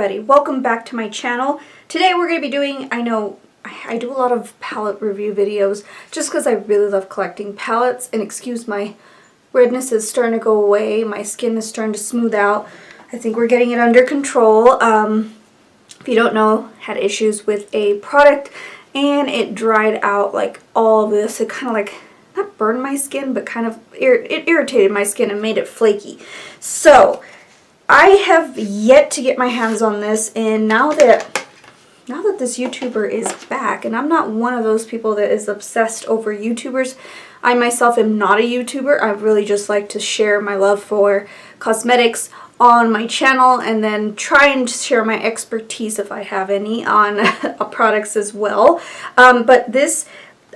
everybody, welcome back to my channel. Today we're going to be doing, I know I do a lot of palette review videos just because I really love collecting palettes, and excuse my redness is starting to go away, my skin is starting to smooth out. I think we're getting it under control. If you don't know, had issues with a product and it dried out like all of this. It kind of like, not burned my skin, but kind of it irritated my skin and made it flaky. So I have yet to get my hands on this, and now that this YouTuber is back, and I'm not one of those people that is obsessed over YouTubers. I myself am not a YouTuber. I really just like to share my love for cosmetics on my channel and then try and share my expertise, if I have any, on products as well. But this,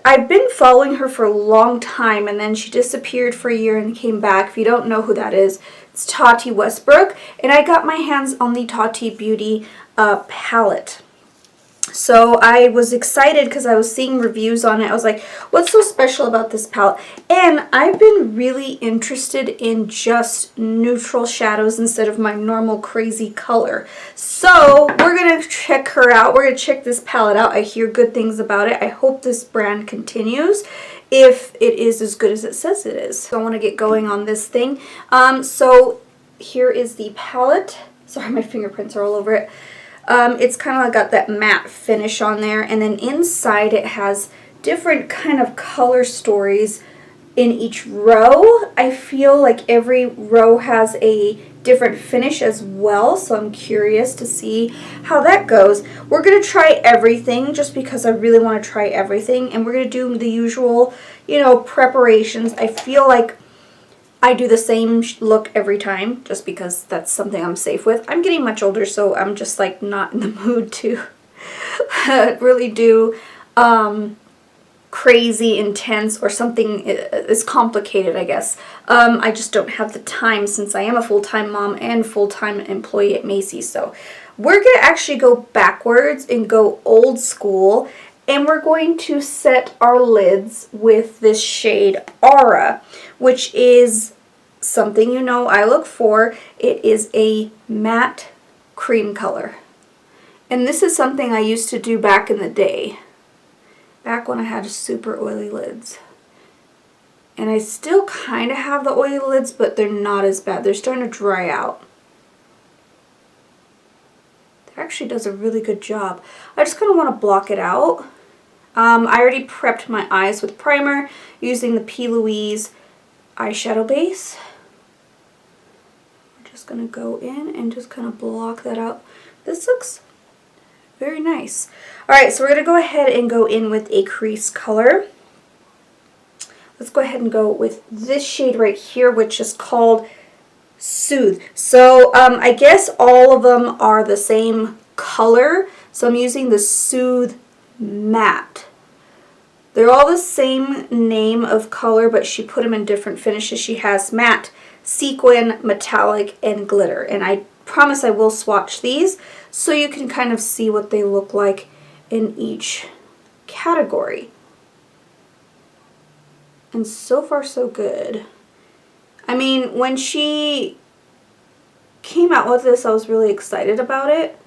I've been following her for a long time, and then she disappeared for a year and came back. If you don't know who that is, it's Tati Westbrook, and I got my hands on the Tati Beauty palette. So I was excited because I was seeing reviews on it. I was like, what's so special about this palette? And I've been really interested in just neutral shadows instead of my normal crazy color. So we're going to check her out. We're going to check this palette out. I hear good things about it. I hope this brand continues if it is as good as it says it is. So I want to get going on this thing. So here is the palette. Sorry, my fingerprints are all over it. It's kind of got that matte finish on there, and then inside it has different kind of color stories in each row. I feel like every row has a different finish as well, so I'm curious to see how that goes. We're going to try everything just because I really want to try everything, and we're going to do the usual, you know, preparations. I feel like I do the same look every time just because that's something I'm safe with. I'm getting much older, so I'm just like not in the mood to really do crazy, intense, or something is complicated, I guess. I just don't have the time since I am a full-time mom and full-time employee at Macy's. So we're going to actually go backwards and go old school, and we're going to set our lids with this shade Aura, which is something you know I look for. It is a matte cream color. And this is something I used to do back in the day, back when I had super oily lids. And I still kind of have the oily lids, but they're not as bad. They're starting to dry out. It actually does a really good job. I just kind of want to block it out. I already prepped my eyes with primer using the P. Louise eyeshadow base. We're just going to go in and just kind of block that out. This looks very nice. Alright, so we're going to go ahead and go in with a crease color. Let's go ahead and go with this shade right here, which is called Soothe. So I guess all of them are the same color, so I'm using the Soothe Matte. They're all the same name of color, but she put them in different finishes. She has matte, sequin, metallic, and glitter. And I promise I will swatch these so you can kind of see what they look like in each category. And so far so good. I mean, when she came out with this, I was really excited about it,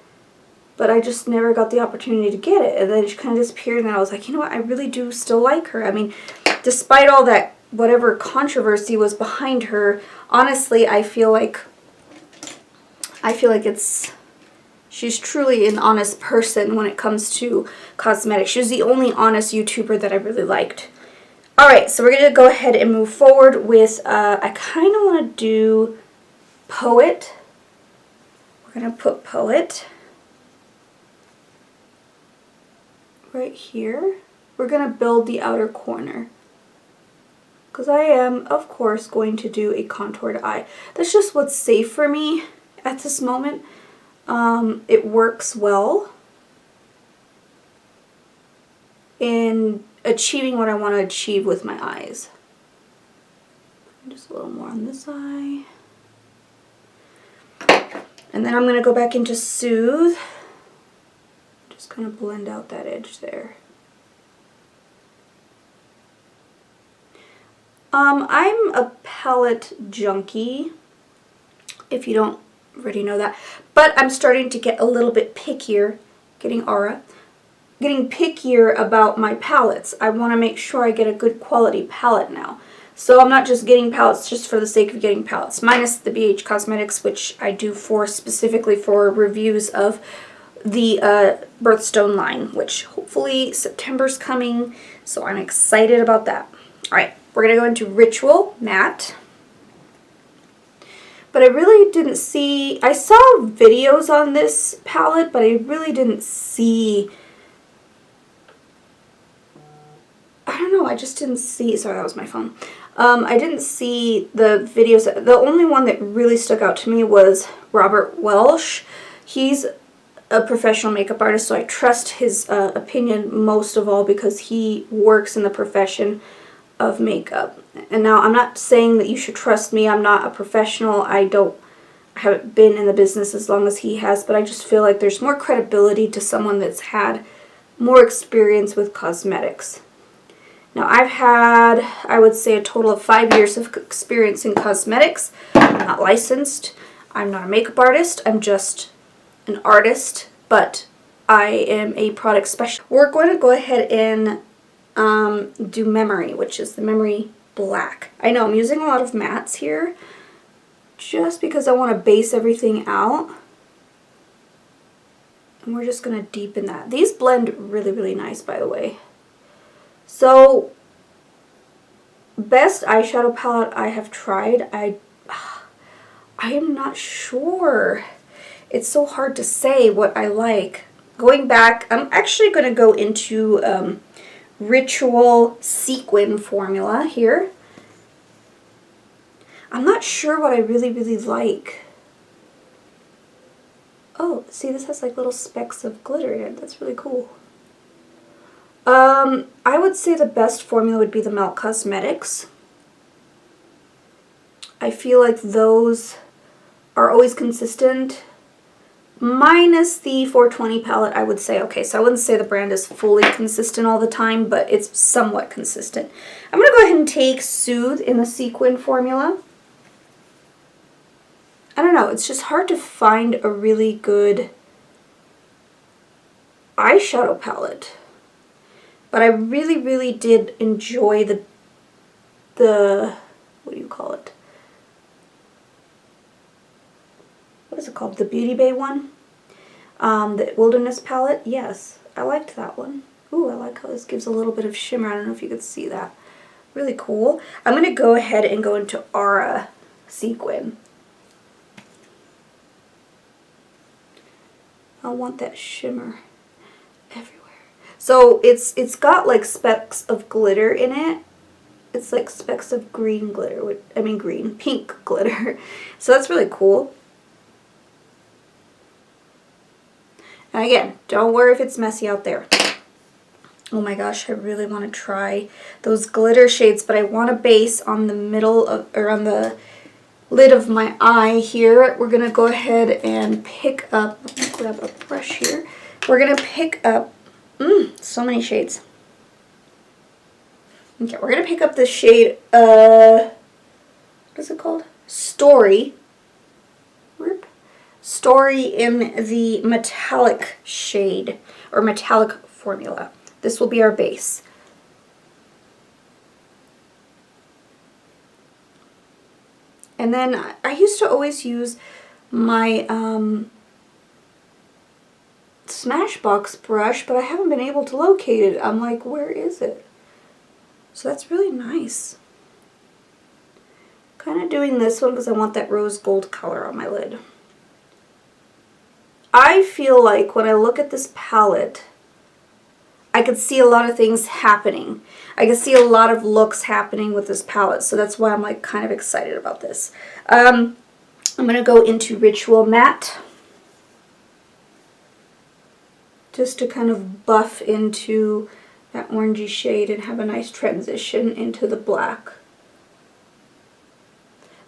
but I just never got the opportunity to get it. And then she kind of disappeared, and I was like, you know what, I really do still like her. I mean, despite all that, whatever controversy was behind her, honestly, I feel like she's truly an honest person when it comes to cosmetics. She was the only honest YouTuber that I really liked. Alright, so we're going to go ahead and move forward with, I kind of want to do Poet. We're going to put Poet right here. We're going to build the outer corner, because I am, of course, going to do a contoured eye. That's just what's safe for me at this moment. It works well in achieving what I want to achieve with my eyes. Just a little more on this eye. And then I'm going to go back into Soothe. Just kind of blend out that edge there. I'm a palette junkie. If you don't already know that. But I'm starting to get a little bit pickier, getting pickier about my palettes. I want to make sure I get a good quality palette now. So I'm not just getting palettes just for the sake of getting palettes, minus the BH Cosmetics, which I do for specifically for reviews of the Birthstone line, which hopefully September's coming, so I'm excited about that. Alright, we're going to go into Ritual Matte. But I really didn't see, I saw videos on this palette, but I really didn't see, I don't know, I just didn't see, sorry, that was my phone. I didn't see the videos. The only one that really stuck out to me was Robert Welsh. He's a professional makeup artist, so I trust his opinion most of all because he works in the profession of makeup. And now I'm not saying that you should trust me. I'm not a professional. I haven't been in the business as long as he has, but I just feel like there's more credibility to someone that's had more experience with cosmetics. Now I've had, I would say, a total of 5 years of experience in cosmetics. I'm not licensed. I'm not a makeup artist. I'm just an artist, but I am a product specialist. We're going to go ahead and do Memory, which is the Memory Black. I know I'm using a lot of mattes here just because I want to base everything out. And we're just going to deepen that. These blend really, really nice, by the way. So, best eyeshadow palette I have tried, I am not sure. It's so hard to say what I like. Going back, I'm actually going to go into Ritual Sequin formula here. I'm not sure what I really, really like. Oh, see, this has like little specks of glitter in it. That's really cool. I would say the best formula would be the Melt Cosmetics. I feel like those are always consistent. Minus the 420 palette, I would say. Okay, so I wouldn't say the brand is fully consistent all the time, but it's somewhat consistent. I'm going to go ahead and take Soothe in the Sequin formula. I don't know, it's just hard to find a really good eyeshadow palette. But I really, really did enjoy the what do you call it? What is it called? The Beauty Bay one? The Wilderness palette? Yes, I liked that one. Ooh, I like how this gives a little bit of shimmer. I don't know if you could see that. Really cool. I'm going to go ahead and go into Aura Sequin. I want that shimmer everywhere. So it's got like specks of glitter in it. It's like specks of green glitter. I mean pink glitter. So that's really cool. And again, don't worry if it's messy out there. Oh my gosh, I really want to try those glitter shades, but I want to base on the middle of, or on the lid of my eye here. We're going to go ahead and pick up, let me grab a brush here. We're going to pick up, so many shades. Okay, we're going to pick up the shade, what is it called? Story. Story in the metallic shade, or metallic formula. This will be our base. And then I used to always use my Smashbox brush, but I haven't been able to locate it. I'm like, where is it? So that's really nice. Kind of doing this one because I want that rose gold color on my lid. I feel like when I look at this palette, I could see a lot of things happening. I could see a lot of looks happening with this palette, so that's why I'm like kind of excited about this. I'm going to go into Ritual Matte just to kind of buff into that orangey shade and have a nice transition into the black.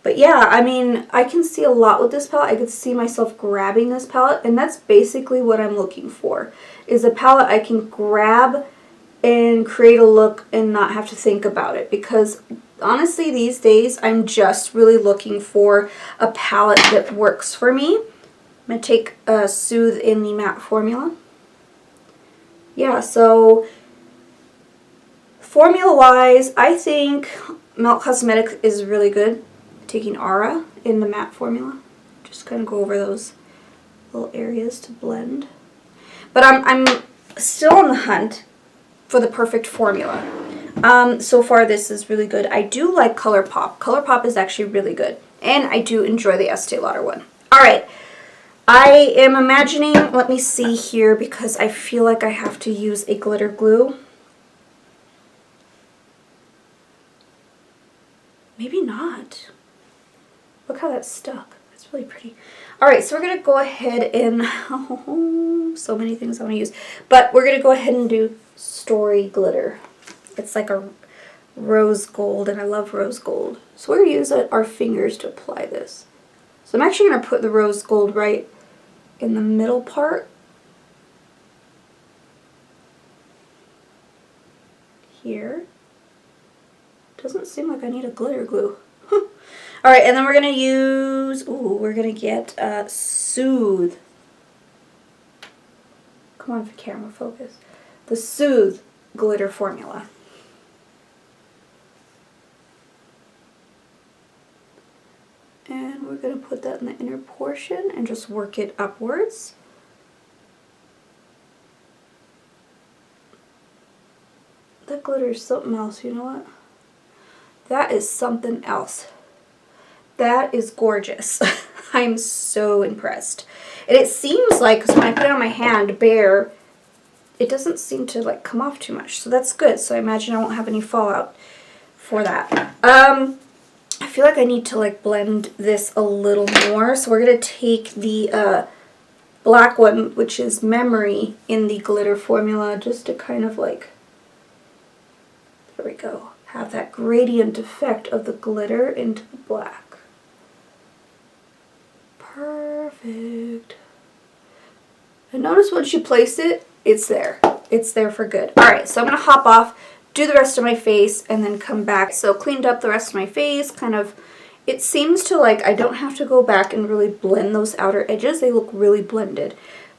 But yeah, I mean, I can see a lot with this palette. I could see myself grabbing this palette, and that's basically what I'm looking for, is a palette I can grab and create a look and not have to think about it, because honestly, these days, I'm just really looking for a palette that works for me. I'm going to take Soothe in the matte formula. Yeah, so formula-wise, I think Melt Cosmetics is really good. Taking Aura in the matte formula. Just kind of go over those little areas to blend. But I'm still on the hunt for the perfect formula. So far this is really good. I do like ColourPop. ColourPop is actually really good. And I do enjoy the Estee Lauder one. Alright. I am imagining, let me see here, because I feel like I have to use a glitter glue. Maybe not. Look how that's stuck. That's really pretty. Alright, so we're going to go ahead and, oh, so many things I want to use. But we're going to go ahead and do Story Glitter. It's like a rose gold, and I love rose gold. So we're going to use our fingers to apply this. So I'm actually going to put the rose gold right in the middle part. Here. Doesn't seem like I need a glitter glue. Alright, and then we're going to use, we're going to get Soothe. Come on, camera focus. The Soothe Glitter formula. And we're going to put that in the inner portion and just work it upwards. That glitter is something else, you know what? That is something else. That is gorgeous. I'm so impressed. And it seems like, because when I put it on my hand bare, it doesn't seem to like come off too much. So that's good. So I imagine I won't have any fallout for that. I feel like I need to like blend this a little more. So we're going to take the black one, which is Memory, in the glitter formula, just to kind of like, there we go, have that gradient effect of the glitter into the black. Perfect. And notice once you place it, it's there. It's there for good. Alright, so I'm going to hop off, do the rest of my face, and then come back. So cleaned up the rest of my face, kind of, it seems to like I don't have to go back and really blend those outer edges. They look really blended.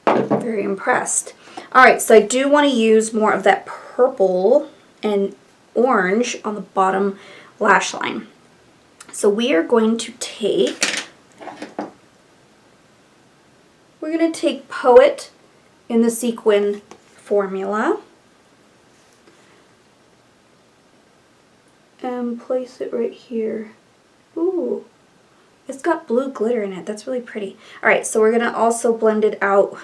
I'm very impressed. Alright, so I do want to use more of that purple and orange on the bottom lash line. So we are going to take, Poet in the sequin formula and place it right here. Ooh, it's got blue glitter in it. That's really pretty. Alright, so we're going to also blend it out.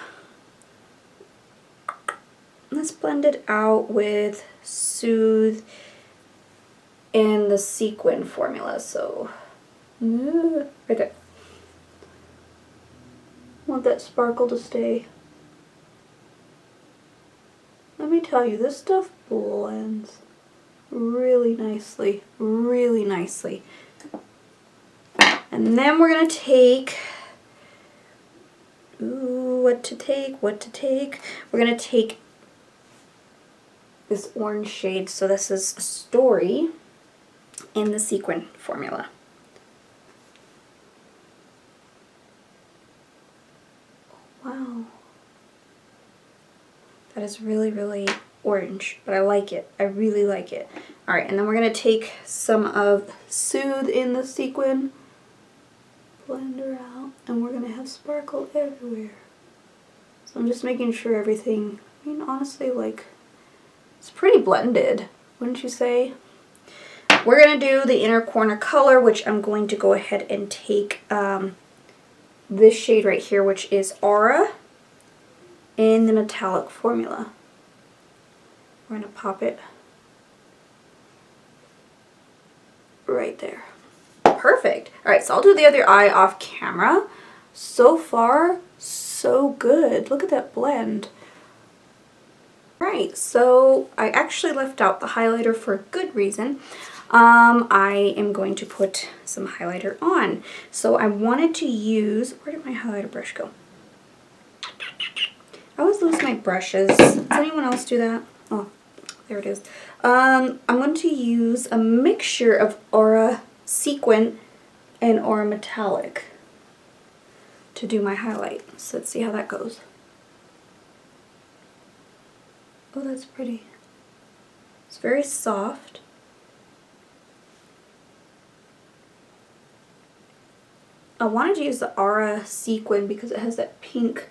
Let's blend it out with Soothe in the sequin formula. So, right there. Want that sparkle to stay. Let me tell you, this stuff blends really nicely, really nicely. And then we're going to take, what to take. We're going to take this orange shade. So this is Story in the sequin formula. Wow. That is really, really orange, but I like it. I really like it. Alright, and then we're going to take some of Soothe in the sequin, blend her out, and we're going to have sparkle everywhere. So I'm just making sure everything, I mean, honestly, like, it's pretty blended, wouldn't you say? We're going to do the inner corner color, which I'm going to go ahead and take this shade right here, which is Aura in the metallic formula. We're going to pop it right there. Perfect. Alright, so I'll do the other eye off camera. So far, so good. Look at that blend. Right, so I actually left out the highlighter for a good reason. I am going to put some highlighter on. So I wanted to use, where did my highlighter brush go? I always lose my brushes. Does anyone else do that? Oh, there it is. I'm going to use a mixture of Aura Sequin and Aura Metallic to do my highlight. So let's see how that goes. Oh, that's pretty. It's very soft. I wanted to use the Aura Sequin because it has that pink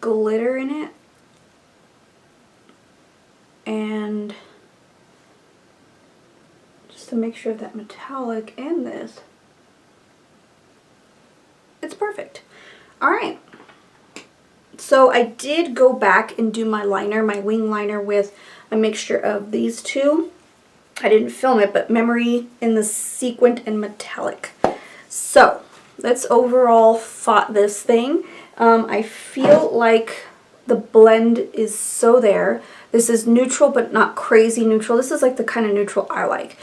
glitter in it. And just to make sure that metallic and this, it's perfect. Alright. So I did go back and do my liner, my wing liner, with a mixture of these two. I didn't film it, but Memory in the Sequin and Metallic. So let's overall thought this thing. I feel like the blend is so there. This is neutral, but not crazy neutral. This is like the kind of neutral I like.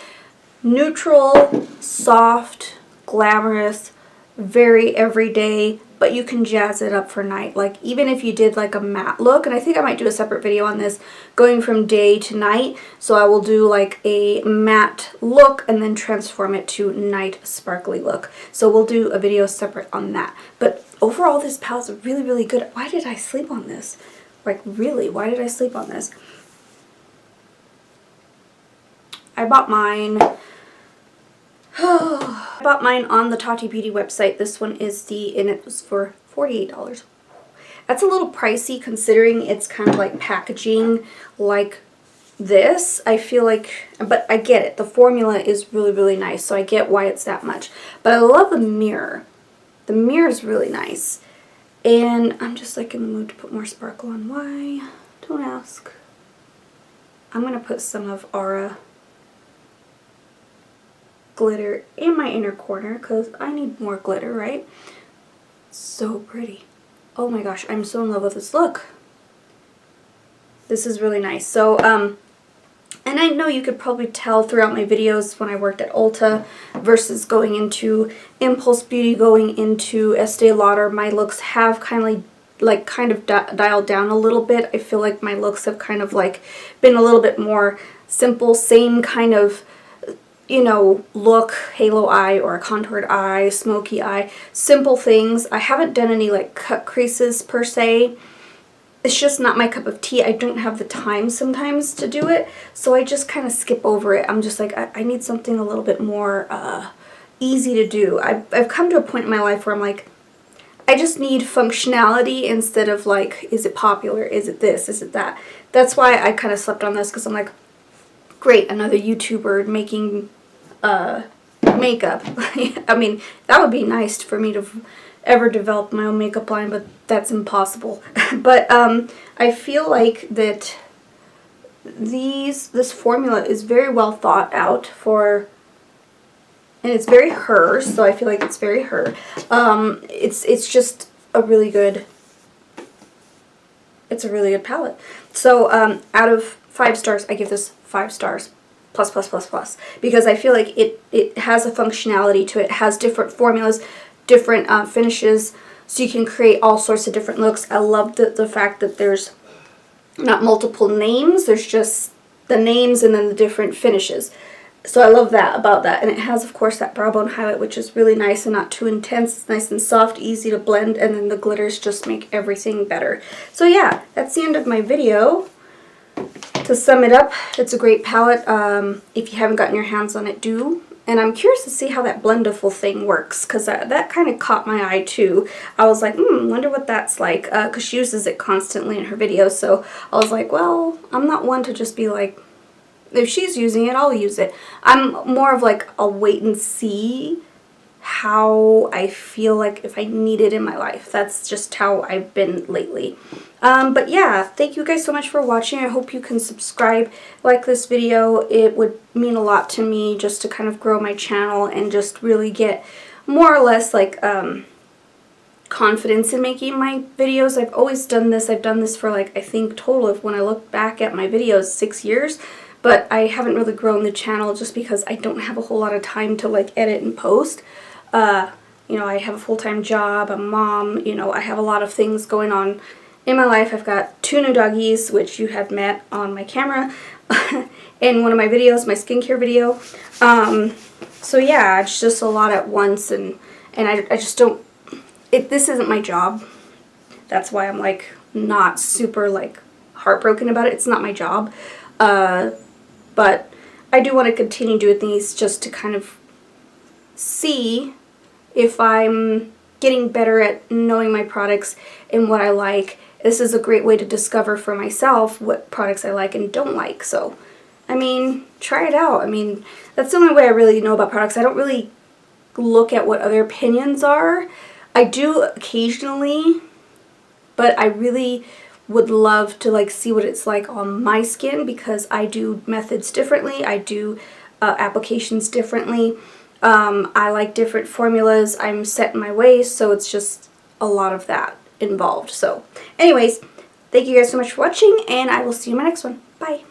Neutral, soft, glamorous, very everyday, but you can jazz it up for night. Like even if you did like a matte look, and I think I might do a separate video on this, going from day to night. So I will do like a matte look and then transform it to night sparkly look. So we'll do a video separate on that. But overall, this palette's really, really good. Why did I sleep on this? Like really, why did I sleep on this? I bought mine. I bought mine on the Tati Beauty website. This one is and it was for $48. That's a little pricey considering it's kind of like packaging like this. I feel like, but I get it. The formula is really, really nice, so I get why it's that much. But I love the mirror. The mirror is really nice. And I'm just like in the mood to put more sparkle on. Why? Don't ask. I'm going to put some of Aura glitter in my inner corner because I need more glitter, right? So pretty. Oh my gosh, I'm so in love with this look. This is really nice. So, and I know you could probably tell throughout my videos when I worked at Ulta versus going into Impulse Beauty, going into Estee Lauder, my looks have kind of dialed down a little bit. I feel like my looks have kind of like been a little bit more simple, same kind of, you know, look, halo eye or a contoured eye, smoky eye, simple things. I haven't done any like cut creases per se. It's just not my cup of tea. I don't have the time sometimes to do it, so I just kind of skip over it. I'm just like, I need something a little bit more easy to do. I've come to a point in my life where I'm like, I just need functionality instead of like, is it popular? Is it this? Is it that? That's why I kind of slept on this, because I'm like, great, another YouTuber making makeup. I mean, that would be nice for me to ever develop my own makeup line, but that's impossible. But I feel like that this formula is very well thought out for, and it's very her, so I feel like it's very her. It's just a really good, it's a really good palette. So out of 5 stars, I give this 5 stars. Plus, plus, plus, plus. Because I feel like it has a functionality to it. It has different formulas, different finishes, so you can create all sorts of different looks. I love the fact that there's not multiple names. There's just the names and then the different finishes. So I love that about that. And it has, of course, that brow bone highlight, which is really nice and not too intense. It's nice and soft, easy to blend, and then the glitters just make everything better. So yeah, that's the end of my video. To sum it up, it's a great palette. If you haven't gotten your hands on it, do. And I'm curious to see how that blendable thing works, because that kind of caught my eye too. I was like, wonder what that's like, because she uses it constantly in her videos. So I was like, well, I'm not one to just be like, if she's using it, I'll use it. I'm more of like, I'll wait and see how I feel like if I need it in my life. That's just how I've been lately. But yeah, thank you guys so much for watching. I hope you can subscribe, like this video. It would mean a lot to me just to kind of grow my channel and just really get more or less like confidence in making my videos. I've always done this. I've done this for like, I think total of, when I look back at my videos, 6 years. But I haven't really grown the channel just because I don't have a whole lot of time to like edit and post. You know, I have a full-time job, I'm a mom, you know, I have a lot of things going on in my life. I've got 2 new doggies, which you have met on my camera, in one of my videos, my skincare video. So yeah, it's just a lot at once, and I just don't, this isn't my job. That's why I'm like not super like heartbroken about it. It's not my job. But I do want to continue doing these just to kind of see if I'm getting better at knowing my products and what I like. This is a great way to discover for myself what products I like and don't like. So, I mean, try it out. I mean, that's the only way I really know about products. I don't really look at what other opinions are. I do occasionally, but I really would love to like see what it's like on my skin, because I do methods differently. I do applications differently. I like different formulas. I'm set in my ways, so it's just a lot of that involved. So anyways, thank you guys so much for watching, and I will see you in my next one. Bye.